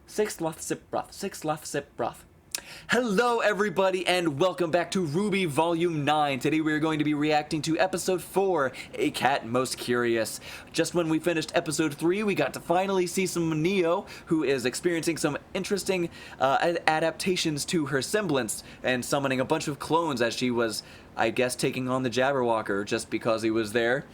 Six left sip broth. Six left sip broth. Hello everybody and welcome back to RWBY Volume 9. Today we are going to be reacting to Episode 4, A Cat Most Curious. Just when we finished Episode 3, we got to finally see some Neo, who is experiencing some interesting adaptations to her semblance and summoning a bunch of clones as she was, I guess, taking on the Jabberwocker just because he was there.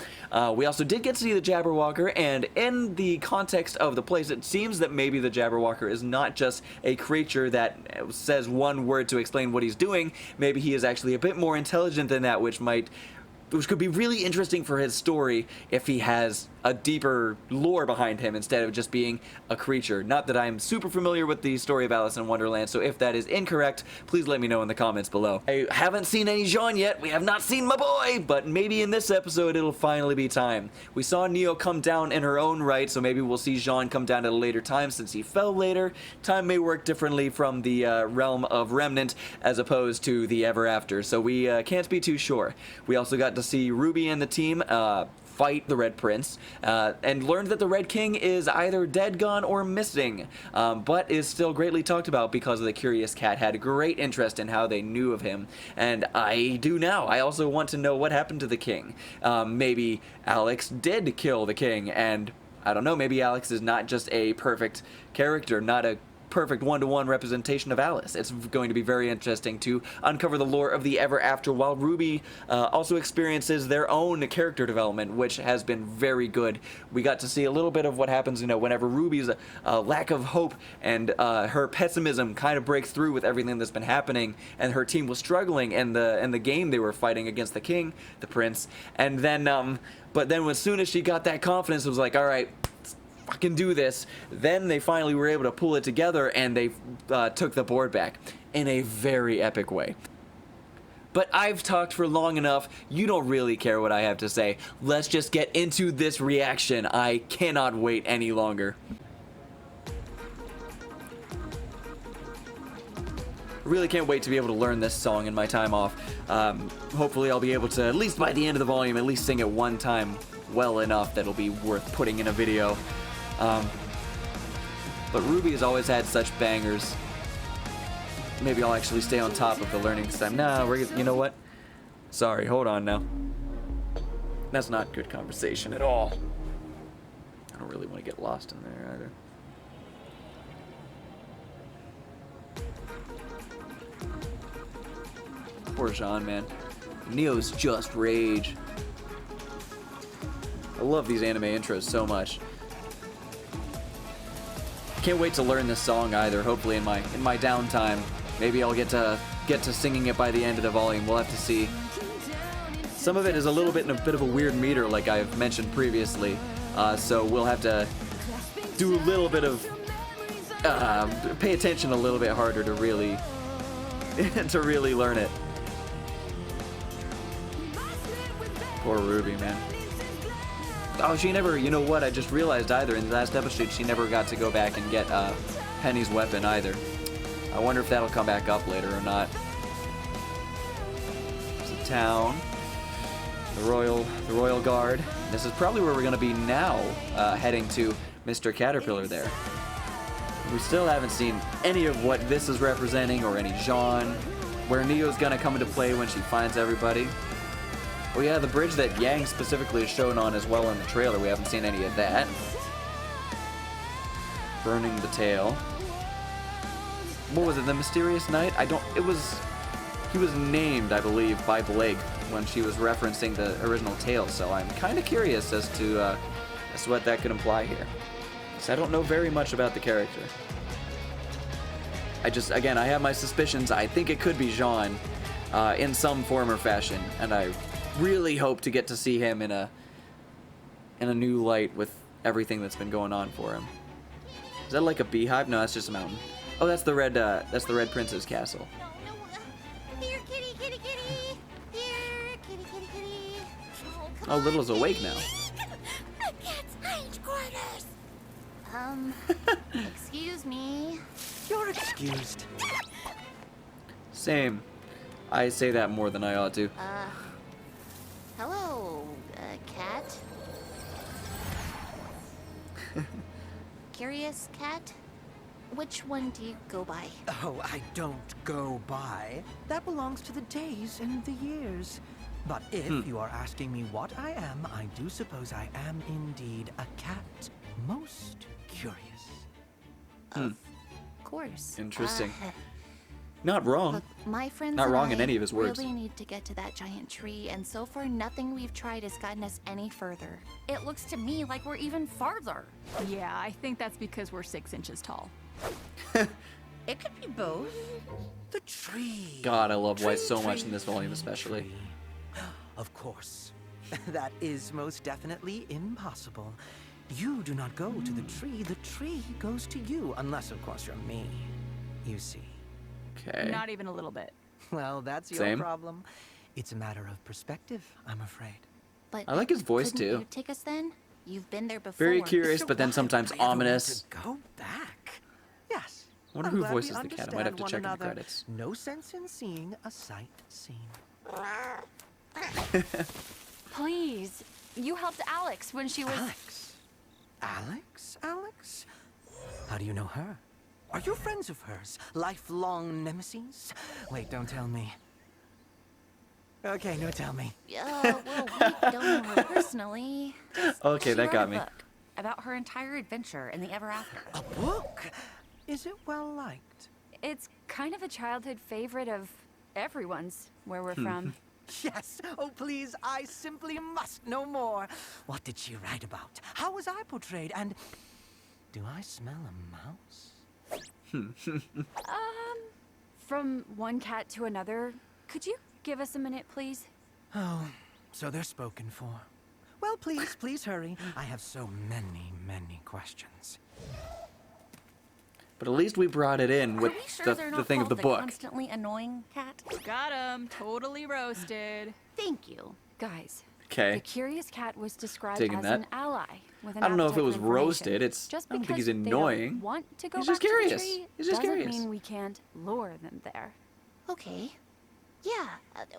We also did get to see the Jabberwocker, and in the context of the place, it seems that maybe the Jabberwocker is not just a creature that says one word to explain what he's doing. Maybe he is actually a bit more intelligent than that, which could be really interesting for his story if he has a deeper lore behind him instead of just being a creature. Not that I'm super familiar with the story of Alice in Wonderland, so if that is incorrect, please let me know in the comments below. I haven't seen any Jean yet. We have not seen my boy, but maybe in this episode it'll finally be time. We saw Neo come down in her own right, so maybe we'll see Jean come down at a later time since he fell later. Time may work differently from the realm of Remnant as opposed to the Ever After, so we can't be too sure. We also got to see Ruby and the team fight the Red Prince, and learned that the Red King is either dead, gone, or missing, but is still greatly talked about because the Curious Cat had a great interest in how they knew of him, and I do now. I also want to know what happened to the King. Maybe Alex did kill the King, and I don't know, maybe Alex is not just a perfect character, not a perfect one-to-one representation of Alice. It's going to be very interesting to uncover the lore of the Ever After while Ruby also experiences their own character development, which has been very good. We got to see a little bit of what happens, whenever Ruby's lack of hope and her pessimism kind of breaks through with everything that's been happening, and her team was struggling in the game they were fighting against the King, the Prince, and then but then as soon as she got that confidence, it was like, all right, fucking do this. Then they finally were able to pull it together, and they took the board back in a very epic way. But I've talked for long enough. You don't really care what I have to say. Let's just get into this reaction. I cannot wait any longer. Really can't wait to be able to learn this song in my time off. Hopefully I'll be able to, at least by the end of the volume, at least sing it one time well enough that it'll be worth putting in a video. But Ruby has always had such bangers. Maybe I'll actually stay on top of the learning this time. Nah, you know what? Sorry, hold on now. That's not good conversation at all. I don't really want to get lost in there either. Poor Jean, man. Neo's just rage. I love these anime intros so much. Can't wait to learn this song either. Hopefully in my downtime, maybe I'll get to singing it by the end of the volume. We'll have to see. Some of it is a little bit in a bit of a weird meter, like I've mentioned previously. So we'll have to do a little bit of pay attention a little bit harder to really learn it. Poor Ruby, man. Oh, she never, you know what, I just realized either, in the last episode, she never got to go back and get Penny's weapon either. I wonder if that'll come back up later or not. It's a town. The Royal Guard. This is probably where we're going to be now, heading to Mr. Caterpillar there. We still haven't seen any of what this is representing, or any Jean, where Neo's going to come into play when she finds everybody. Oh yeah, the bridge that Yang specifically is shown on as well in the trailer. We haven't seen any of that. Burning the tail. What was it, the Mysterious Knight? He was named, I believe, by Blake when she was referencing the original tale, so I'm kind of curious as to what that could imply here. So I don't know very much about the character. Again, I have my suspicions. I think it could be Jean in some form or fashion, and I really hope to get to see him in a new light with everything that's been going on for him. Is that like a beehive? No, that's just a mountain. Oh, that's the Red Prince's castle. Here, kitty, kitty, kitty. Here, kitty, kitty, kitty. Oh, Little's awake now. The cat's hiding quarters. Excuse me. You're excused. Same. I say that more than I ought to. Hello, cat. Curious cat? which one do you go by? Oh, I don't go by. That belongs to the days and the years. But if you are asking me what I am, I do suppose I am indeed a cat. Most curious. Of course. Interesting. Not wrong. Look, my friends Not and wrong I in any of his words. really need to get to that giant tree, and so far nothing we've tried has gotten us any further. It looks to me like we're even farther. Yeah, I think that's because we're 6 inches tall. It could be both. The tree. God, I love Weiss Tree, so much tree, in this volume, tree, especially. tree. Of course. That is most definitely impossible. You do not go to the tree goes to you, unless of course you're me. You see. Okay. Not even a little bit. Well, that's your Same. problem. It's a matter of perspective, I'm afraid. But I like his voice, couldn't too. you take us then? You've been there before. Very curious, So but then why sometimes would I ever want ominous. to go back. Yes. I wonder I'm who glad voices we the cat. I might have to understand check in the one another. credits. No sense in seeing a sight seen. Please. You helped Alex when she was... Alex? Alex? Alex? How do you know her? Are you friends of hers? Lifelong nemesis? Wait, don't tell me. Okay, no, tell me. Well, we don't know her personally. Okay, She that wrote got a me. book about her entire adventure in the ever after. A book? Is it well liked? It's kind of a childhood favorite of everyone's, where we're from. Yes. Oh, please, I simply must know more. What did she write about? How was I portrayed? And do I smell a mouse? From one cat to another. Could you give us a minute, please? Oh, so they're spoken for. Well, please hurry. I have so many questions. But at least we brought it in with Are we sure they're the not thing of called the book. constantly annoying cat? Got him. Totally roasted. Thank you. Guys, Okay. the curious cat was described Digging as that. an ally with an I don't know if it appetite was for information. roasted, it's- Just I don't think because he's they annoying. don't want to go He's back just to curious. the tree He's just doesn't curious. mean we can't lure them there. Okay. Yeah,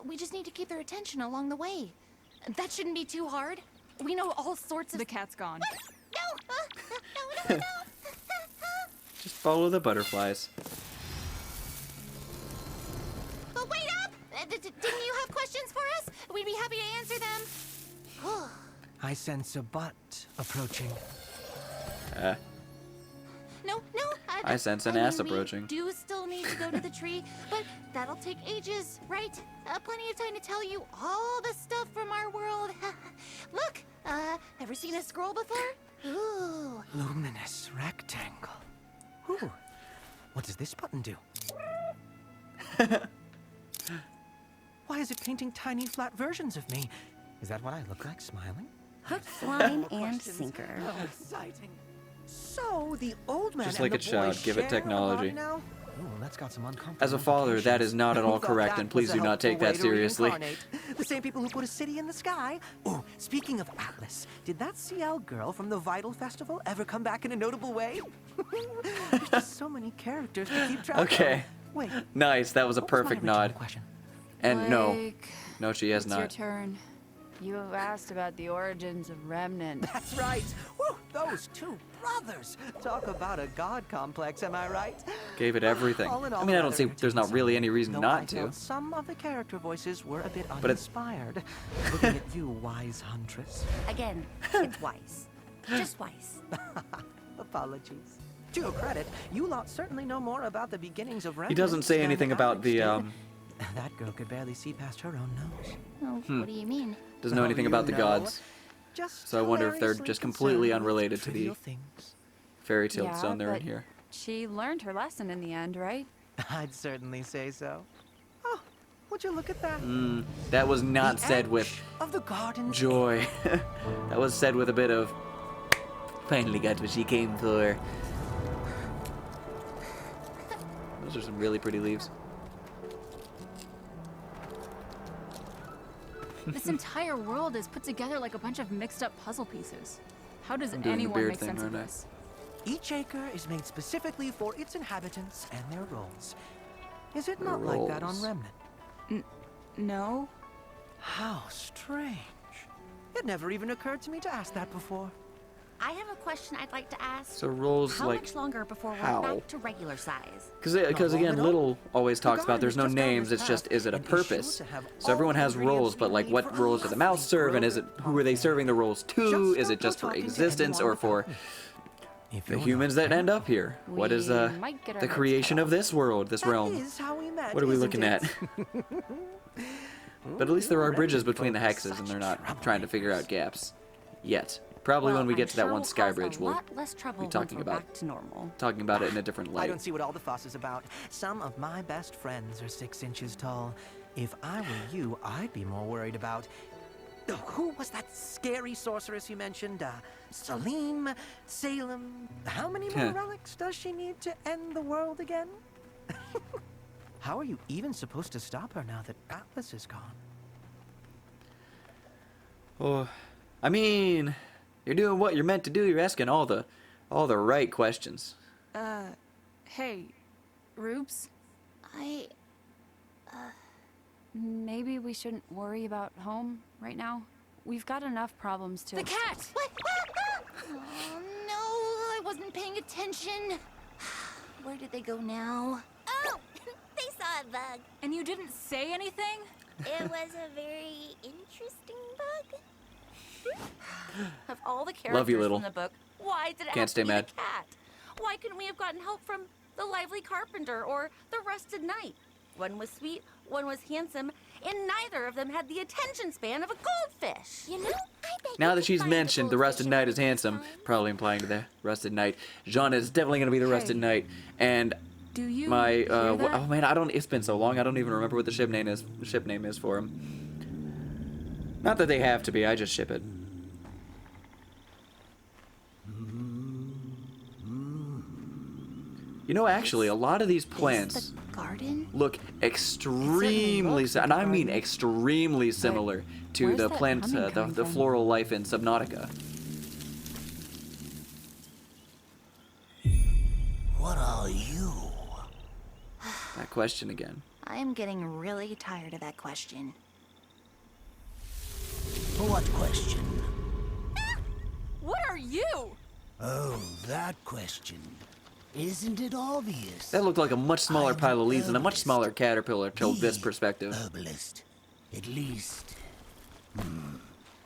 we just need to keep their attention along the way. That shouldn't be too hard. We know all sorts of... The cat's gone. No! No! Just follow the butterflies. But wait up! Didn't you have questions for us? We'd be happy to answer them. I sense a butt approaching. No. I sense an ass approaching. We do still need to go to the tree, but that'll take ages, right? Plenty of time to tell you all the stuff from our world. Look, ever seen a scroll before? Ooh. Luminous rectangle. Ooh. What does this button do? Why is it painting tiny flat versions of me? Is that what I look like smiling? Hook, line, More and questions. sinker. How exciting. So the old man Just and like the a child, boy give it share a technology. body now? Ooh, that's got some uncomfortable As a father, that is not at all Who thought correct, that and please was a do not take helpful that way to seriously. reincarnate? The same people who put a city in the sky. Oh, speaking of Atlas, did that CL girl from the Vital Festival ever come back in a notable way? There's just so many characters to keep track of. Okay. Wait, Nice, that was a what was my perfect original nod. question? And no. Blake, No, she has it's your not. turn. You asked about the origins of Remnant. That's right. Woo, those two brothers. Talk about a god complex, am I right? Gave it everything. All in I all, mean, I a don't rather see there's not entertaining really any song, reason though not I to. felt some of the character voices were a bit But uninspired. Looking at you, wise huntress. Again, it's Weiss. Just Weiss. Apologies. To your credit, you lot certainly know more about the beginnings of He doesn't say anything about the, That girl could barely see past her own nose. Oh, what do you mean? doesn't know Oh, anything you about the know. gods. Just So I wonder if they're hilariously just completely concerned with unrelated to the trivial things. fairy tale Yeah, zone they're in but- here. She learned her lesson in the end, right? I'd certainly say so. Oh, would you look at that? That was not The said with edge of the garden's joy. That was said with a bit of finally got what she came for. Those are some really pretty leaves. This entire world is put together like a bunch of mixed up puzzle pieces. How does I'm doing the anyone beard make thing, sense of aren't I? this? Each acre is made specifically for its inhabitants and their roles. Is it Their not like that on roles. Remnant? No? How strange. It never even occurred to me to ask that before. I have a question I'd like to ask. So rolls How like much longer before how? we're back to regular size? Because Not long again, at all. Little always The talks about there's no garden is just down names. this It's just path, is it a and is sure purpose? to have So everyone all has the ingredients roles, but we like need what for a roles do the mouse lovely serve, and is it growth who are they parfait. serving the roles to? Just Is don't it just go for talking to existence anyone or for without me. If the you're not humans that end careful. up here? What is We might get our the heads creation cut of this world, this That realm? is how we met, What are we isn't looking it? at? But at least there are You're bridges ready between the for hexes, and such they're not trouble trying to figure out gaps yet. Probably Well, when we I'm get to that sure one we'll sky cause bridge, a we'll lot less trouble once talking we're about- back to normal. talking about it in a different I light. don't see what all the fuss is about. Some of my best friends are 6 inches tall. If I were you, I'd be more worried about... Oh, who was that scary sorceress you mentioned? Salim? Salem? How many more relics does she need to end the world again? How are you even supposed to stop her now that Atlas is gone? Oh, I mean, you're doing what you're meant to do. You're asking all the right questions. Hey, Rubes, I... maybe we shouldn't worry about home right now. We've got enough problems to... The cat! What? Oh, no, I wasn't paying attention. Where did they go now? Oh, they saw a bug. And you didn't say anything? It was a very interesting bug. Of all the Love you, characters Little. in the book, why did it Can't have stay to be mad. the cat? Why couldn't we have gotten help from the lively carpenter or the rusted knight? One was sweet, one was handsome, and neither of them had the attention span of a goldfish. You know, I bet Now you that could she's find the mentioned the goldfish Rusted in Knight one is of these handsome, times. probably implying to the Rusted Knight. Jean is definitely going to be the Rusted Hey. Knight. And Do you my, hear that? oh man, it's been so long, I don't even remember what the ship name is for him. Not that they have to be, I just ship it. You know, actually, a lot of these plants Is the garden? look extremely, looks like and a I mean garden. extremely similar to where's the that plant, humming the coming from? floral life in Subnautica. What are you? That question again. I am getting really tired of that question. What question? What are you? Oh, that question. Isn't it obvious? That looked like a much smaller I'm pile of leaves and a much herbalist. smaller caterpillar till this The perspective. Herbalist. At least.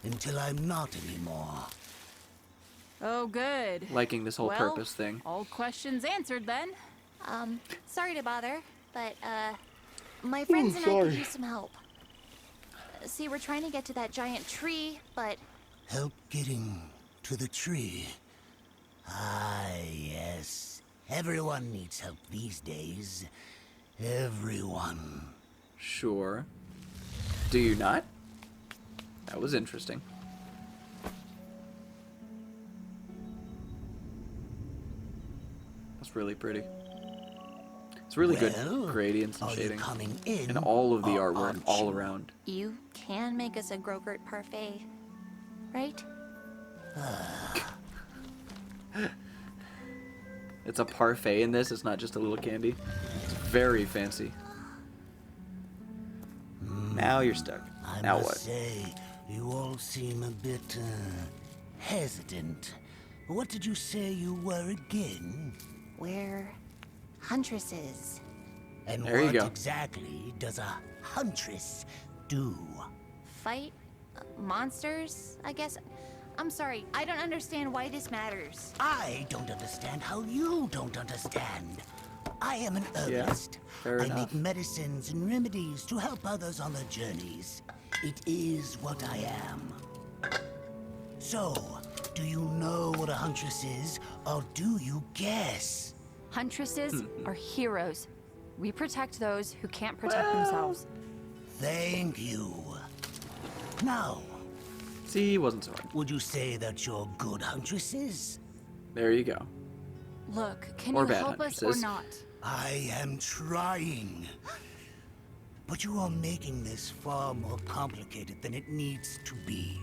Until I'm not anymore. Oh, good. Liking this whole Well, purpose thing. All questions answered then. Sorry to bother, but, my friends and I could use some help. See, we're trying to get to that giant tree, but Help getting to the tree. Ah, yes. Everyone needs help these days. Everyone. Sure. Do you not? That was interesting. That's really pretty. It's really Well, good gradients and are you shading. coming in? And all of the or artwork aren't all you? around. you can make us a Grogurt parfait, right? It's a parfait in this, it's not just a little candy. It's very fancy. Now you're stuck. I Now must what? say, you all seem a bit, hesitant. What did you say you were again? We're huntresses. And There you what go. exactly does a huntress do? Fight monsters, I guess. I'm sorry, I don't understand why this matters. I don't understand how you don't understand. I am an herbalist. fair I enough. make medicines and remedies to help others on their journeys. It is what I am. So, do you know what a huntress is, or do you guess? Huntresses are heroes. We protect those who can't protect themselves. Thank you. Now, See, it wasn't so hard. would you say that you're good huntresses? There you go. Look, can Or you bad help us or huntresses. not? I am trying. But you are making this far more complicated than it needs to be.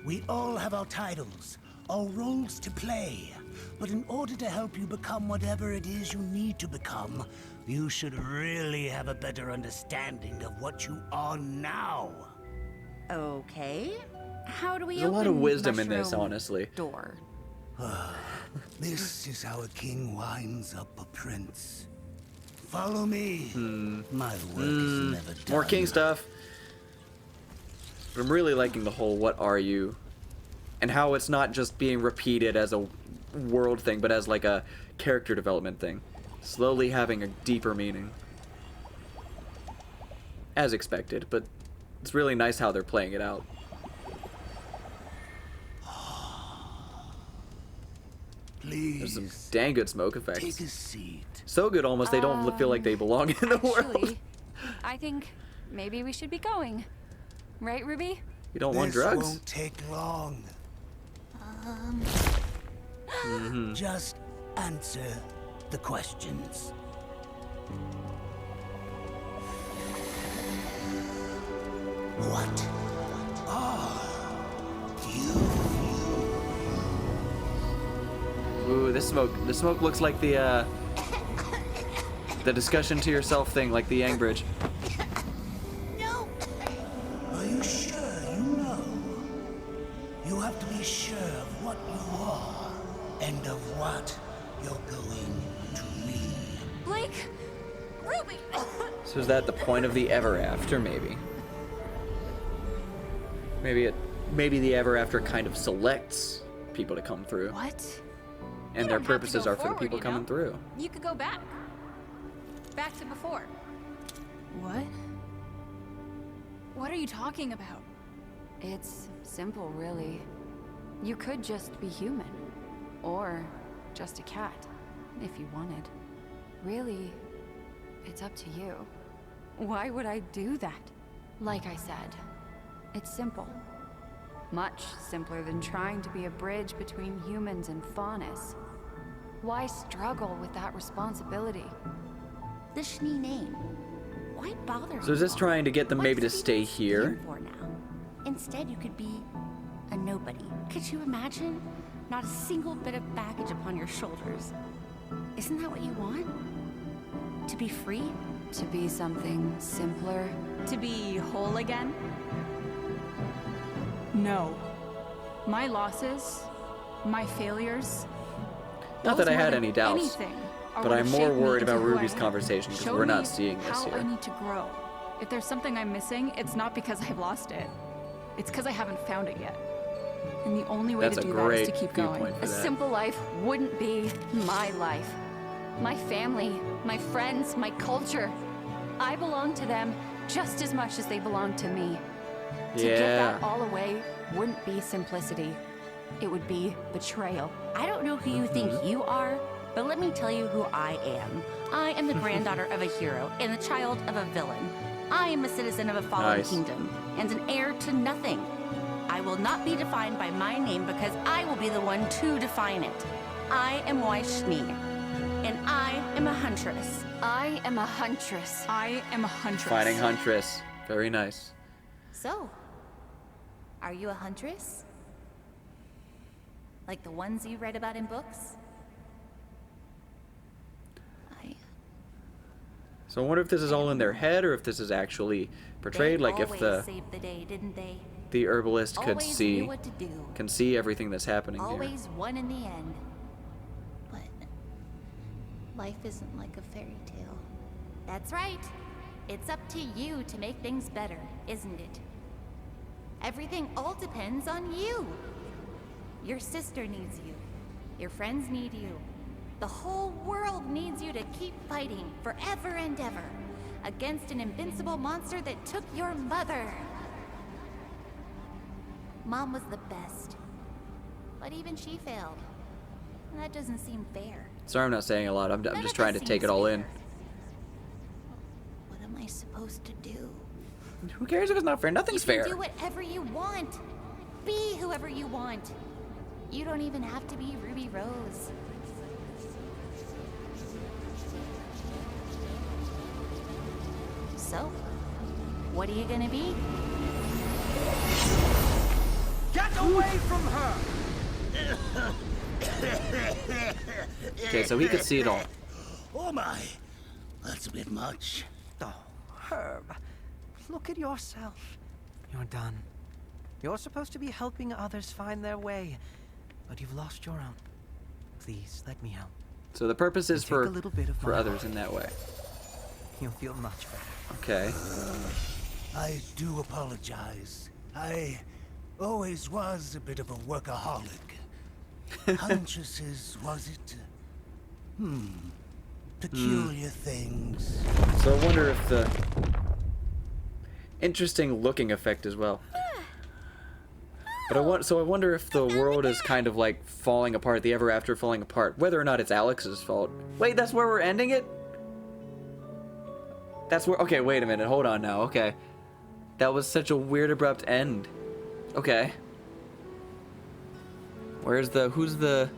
We all have our titles, our roles to play. But in order to help you become whatever it is you need to become, you should really have a better understanding of what you are now. Okay. How do we There's a lot of open wisdom in this, mushroom honestly. Door. This is how a king winds up a prince. Follow me. My work is never done. More king stuff. But I'm really liking the whole "what are you?" and how it's not just being repeated as a world thing, but as like a character development thing, slowly having a deeper meaning. As expected, but it's really nice how they're playing it out. Please. There's some dang good smoke Take effects. a seat. So good almost they don't feel like they belong in the world. Actually, I think maybe we should be going. Right, Ruby? You don't want This drugs? won't take long. Just answer the questions. What are you? Ooh, this smoke looks like the discussion to yourself thing, like the Yang Bridge. No! Are you sure you know? You have to be sure of what you are and of what you're going to be. Blake! Ruby! So is that the point of the ever after? Maybe. Maybe the ever after kind of selects people to come through, What? and You their don't have to purposes go are for the forward, people you coming know? through. You could go back. Back to before. What? What are you talking about? It's simple, really. You could just be human. Or just a cat, if you wanted. Really, it's up to you. Why would I do that? Like I said, it's simple. Much simpler than trying to be a bridge between humans and faunus. Why struggle with that responsibility? The Schnee name. Why bother? So is this trying to get them maybe to What's it stay even here? stand for now? Instead, you could be a nobody. Could you imagine? Not a single bit of baggage upon your shoulders. Isn't that what you want? To be free? To be something simpler? To be whole again? No. My losses, my failures. Not those that I more had than any doubts, anything are but what I'm have more shaped me worried into about who I Ruby's am. conversation because Showed we're not me seeing this how I here. need to grow. If there's something I'm missing, it's not because I've lost it. It's because I haven't found it yet. And the only way That's to a do that is great to keep going. viewpoint for A that. simple life wouldn't be my life. My family, my friends, my culture. I belong to them just as much as they belong to me. To give that all away wouldn't be simplicity. It would be betrayal. I don't know who you think you are, but let me tell you who I am. I am the granddaughter of a hero and the child of a villain. I am a citizen of a fallen Nice. kingdom and an heir to nothing. I will not be defined by my name because I will be the one to define it. I am Weiss and I am a huntress. I am a huntress. I am a huntress. Fighting huntress. Very nice. So, are you a huntress? Like the ones you read about in books? So I wonder if this is all in their head or if this is actually portrayed, They like if always saved the day, didn't they? the herbalist could Always see knew what to do. can see everything that's happening here. Always won in the end. But life isn't like a fairy tale. That's right. It's up to you to make things better, isn't it? Everything all depends on you. Your sister needs you. Your friends need you. The whole world needs you to keep fighting forever and ever against an invincible monster that took your mother. Mom was the best, but even she failed. And that doesn't seem fair. Sorry, I'm not saying a lot. I'm None just of trying it to take it seems all fair. in. What am I supposed to do? Who cares if it's not fair? Nothing's You fair. can do whatever you want. Be whoever you want. You don't even have to be Ruby Rose. So, what are you gonna be? Get away from her! Okay, so he could see it all. Oh my, that's a bit much. Oh, Herb, look at yourself. You're done. You're supposed to be helping others find their way, but you've lost your own. please, let me help. So the purpose is Take for a little bit of my others heart. in that way. You'll feel much better. Okay. I do apologize. I always was a bit of a workaholic. Consciences, was it? Peculiar things. So I wonder if the interesting looking effect as well. But I wonder if the world is kind of like falling apart, the ever after falling apart, whether or not it's Alex's fault. Wait, that's where we're ending it? That's where, okay, wait a minute, hold on now, okay. That was such a weird abrupt end. Okay. Who's the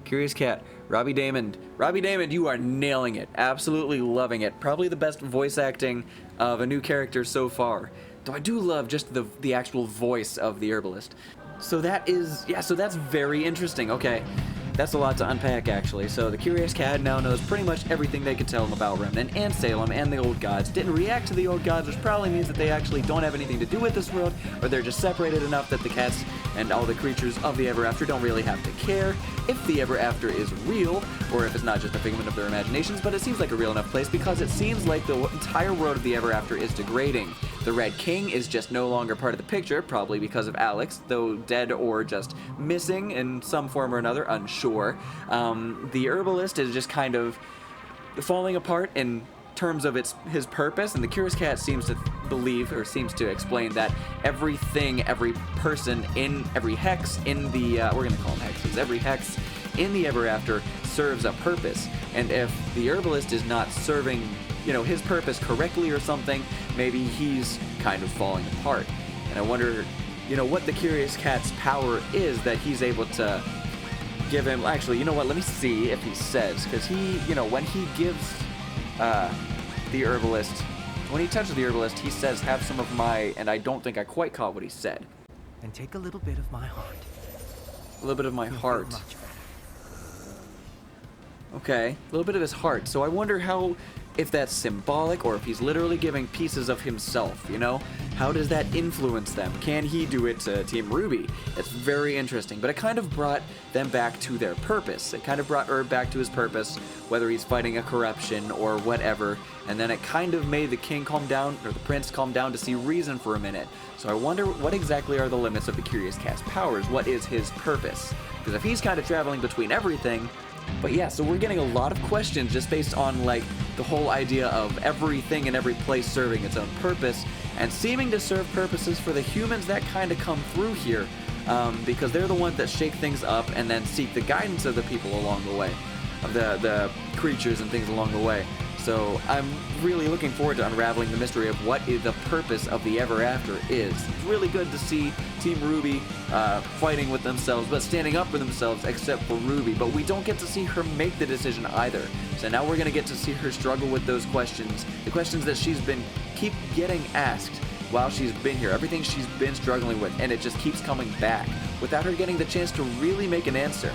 Curious Cat. Robbie Damon. Robbie Damon, you are nailing it. Absolutely loving it. Probably the best voice acting of a new character so far. Though I do love just the actual voice of the Herbalist. So that is, yeah, so that's very interesting. Okay, that's a lot to unpack actually. So the Curious Cat now knows pretty much everything they could tell him about Remnant and Salem and the old gods. Didn't react to the old gods, which probably means that they actually don't have anything to do with this world, or they're just separated enough that the cats and all the creatures of the Ever After don't really have to care if the Ever After is real, or if it's not just a figment of their imaginations, but it seems like a real enough place because it seems like the entire world of the Ever After is degrading. The Red King is just no longer part of the picture, probably because of Alex, though dead or just missing in some form or another, unsure. The Herbalist is just kind of falling apart in terms of his purpose, and the Curious Cat seems to believe, or seems to explain, that everything, every person in every hex in the, we're gonna call them hexes, every hex in the Ever After serves a purpose, and if the Herbalist is not serving, you know, his purpose correctly or something, maybe he's kind of falling apart. And I wonder, you know, what the Curious Cat's power is that he's able to give him. Actually, you know what, let me see if he says, because he, you know, when he gives the Herbalist, when he touches the Herbalist, he says, have some of my, and I don't think I quite caught what he said. And take a little bit of my heart. A little bit of my You'll feel heart. much better. Okay, a little bit of his heart. So I wonder how, if that's symbolic or if he's literally giving pieces of himself, you know? How does that influence them? Can he do it to Team RWBY? It's very interesting, but it kind of brought them back to their purpose. It kind of brought Herb back to his purpose, whether he's fighting a corruption or whatever, and then it kind of made the king calm down, or the prince calm down to see reason for a minute. So I wonder what exactly are the limits of the Curious Cat's powers? What is his purpose? Because if he's kind of traveling between everything. But yeah, so we're getting a lot of questions just based on like the whole idea of everything and every place serving its own purpose and seeming to serve purposes for the humans that kind of come through here, because they're the ones that shake things up and then seek the guidance of the people along the way, of the creatures and things along the way. So I'm really looking forward to unraveling the mystery of what the purpose of the Ever After is. It's really good to see Team RWBY fighting with themselves, but standing up for themselves except for RWBY. But we don't get to see her make the decision either. So now we're going to get to see her struggle with those questions, the questions that she's been keep getting asked while she's been here, everything she's been struggling with, and it just keeps coming back without her getting the chance to really make an answer.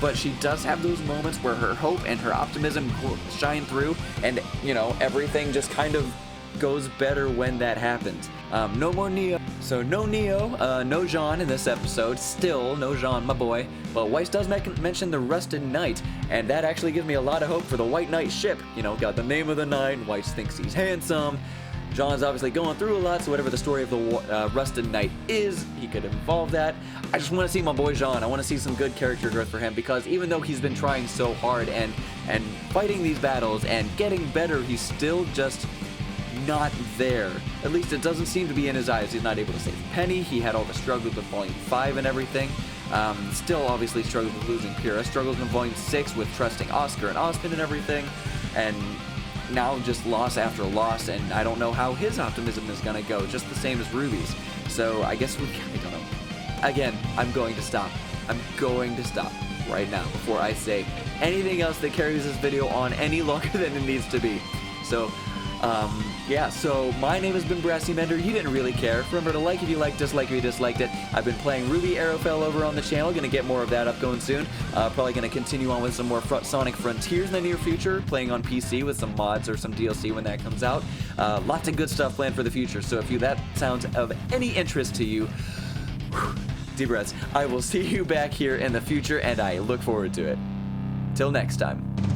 But she does have those moments where her hope and her optimism shine through, and, you know, everything just kind of goes better when that happens. No more Neo. So no Neo, no Jean in this episode. Still no Jean, my boy. But Weiss does mention the Rusted Knight, and that actually gives me a lot of hope for the White Knight ship. You know, got the name of the knight, Weiss thinks he's handsome. John's obviously going through a lot, so whatever the story of the Rusted Knight is, he could involve that. I just want to see my boy Jean. I want to see some good character growth for him, because even though he's been trying so hard and fighting these battles and getting better, he's still just not there. At least it doesn't seem to be in his eyes. He's not able to save Penny. He had all the struggles with Volume 5 and everything. Still obviously struggles with losing Pyrrha. Struggles in Volume 6 with trusting Oscar and Osmond and everything. And now just loss after loss, and I don't know how his optimism is going to go, just the same as RWBY's. So I guess I don't know. Again, I'm going to stop. I'm going to stop right now before I say anything else that carries this video on any longer than it needs to be. So, yeah, so my name has been BrassyMender. You didn't really care. Remember to like if you liked, dislike if you disliked it. I've been playing RWBY Arrowfell over on the channel. Gonna get more of that up going soon. Probably gonna continue on with some more Sonic Frontiers in the near future, playing on PC with some mods or some DLC when that comes out. Lots of good stuff planned for the future, so if that sounds of any interest to you, deep breaths. I will see you back here in the future, and I look forward to it. Till next time.